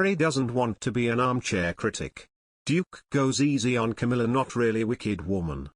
Harry doesn't want to be an armchair critic. Duke goes easy on Camilla, not really wicked woman.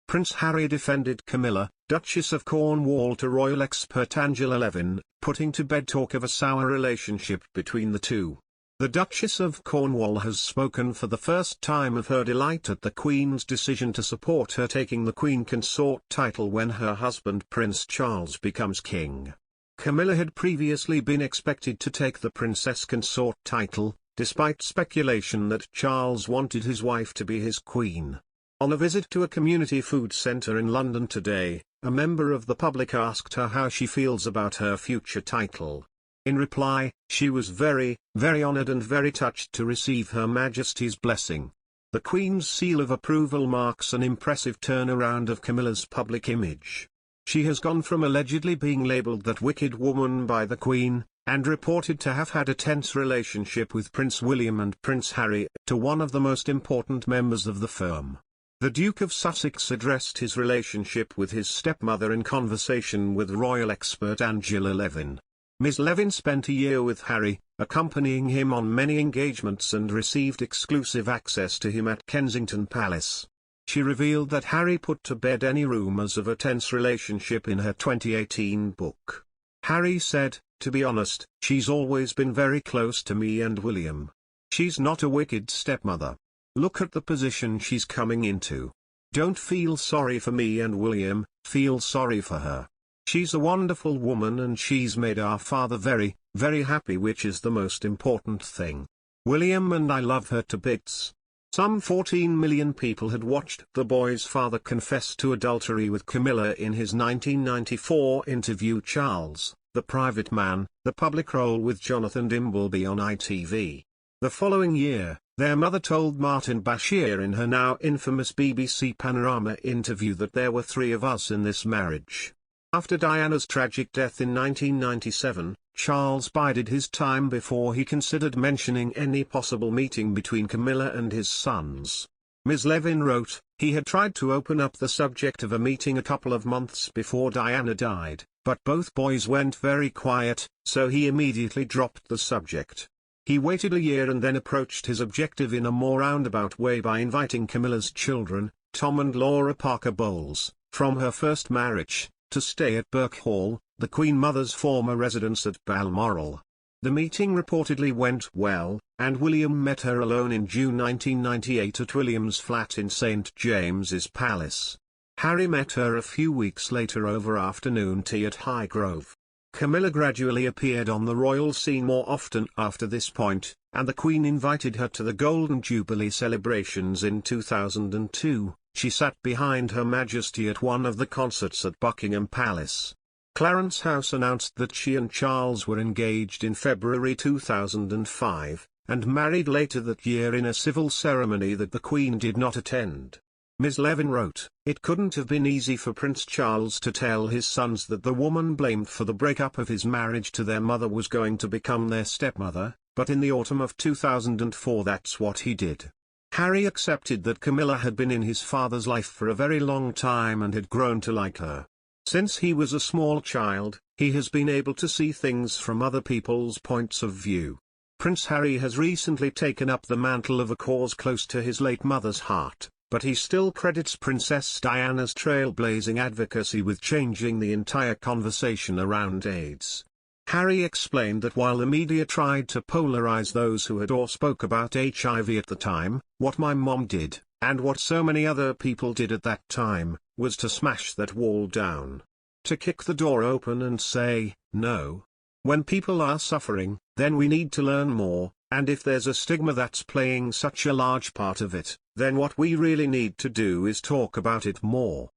Prince Harry defended Camilla, Duchess of Cornwall, to royal expert Angela Levin, putting to bed talk of a sour relationship between the two. The Duchess of Cornwall has spoken for the first time of her delight at the Queen's decision to support her taking the Queen Consort title when her husband Prince Charles becomes king. Camilla had previously been expected to take the Princess Consort title, despite speculation that Charles wanted his wife to be his queen. On a visit to a community food centre in London today, a member of the public asked her how she feels about her future title. In reply, she was very, very honoured and very touched to receive Her Majesty's blessing. The Queen's seal of approval marks an impressive turnaround of Camilla's public image. She has gone from allegedly being labelled that wicked woman by the Queen, and reported to have had a tense relationship with Prince William and Prince Harry, to one of the most important members of the firm. The Duke of Sussex addressed his relationship with his stepmother in conversation with royal expert Angela Levin. Ms. Levin spent a year with Harry, accompanying him on many engagements, and received exclusive access to him at Kensington Palace. She revealed that Harry put to bed any rumours of a tense relationship in her 2018 book. Harry said, "To be honest, she's always been very close to me and William. She's not a wicked stepmother. Look at the position she's coming into. Don't feel sorry for me and William, feel sorry for her. She's a wonderful woman and she's made our father very, very happy, which is the most important thing. William and I love her to bits." Some 14 million people had watched the boy's father confess to adultery with Camilla in his 1994 interview Charles, the Private Man, the public role with Jonathan Dimbleby on ITV. The following year, their mother told Martin Bashir in her now infamous BBC Panorama interview that there were 3 of us in this marriage. After Diana's tragic death in 1997, Charles bided his time before he considered mentioning any possible meeting between Camilla and his sons. Ms. Levin wrote, "He had tried to open up the subject of a meeting a couple of months before Diana died, but both boys went very quiet, so he immediately dropped the subject. He waited a year and then approached his objective in a more roundabout way by inviting Camilla's children, Tom and Laura Parker Bowles, from her first marriage, to stay at Birk Hall, the Queen Mother's former residence at Balmoral. The meeting reportedly went well, and William met her alone in June 1998 at William's flat in St James's Palace. Harry met her a few weeks later over afternoon tea at Highgrove. Camilla gradually appeared on the royal scene more often after this point, and the Queen invited her to the Golden Jubilee celebrations in 2002. She sat behind Her Majesty at one of the concerts at Buckingham Palace. Clarence House announced that she and Charles were engaged in February 2005, and married later that year in a civil ceremony that the Queen did not attend. Ms. Levin wrote, "It couldn't have been easy for Prince Charles to tell his sons that the woman blamed for the breakup of his marriage to their mother was going to become their stepmother, but in the autumn of 2004 that's what he did." Harry accepted that Camilla had been in his father's life for a very long time and had grown to like her. Since he was a small child, he has been able to see things from other people's points of view. Prince Harry has recently taken up the mantle of a cause close to his late mother's heart, but he still credits Princess Diana's trailblazing advocacy with changing the entire conversation around AIDS. Harry explained that while the media tried to polarize those who had or spoke about HIV at the time, what my mom did, and what so many other people did at that time, was to smash that wall down. To kick the door open and say, no. When people are suffering, then we need to learn more, and if there's a stigma that's playing such a large part of it, then what we really need to do is talk about it more.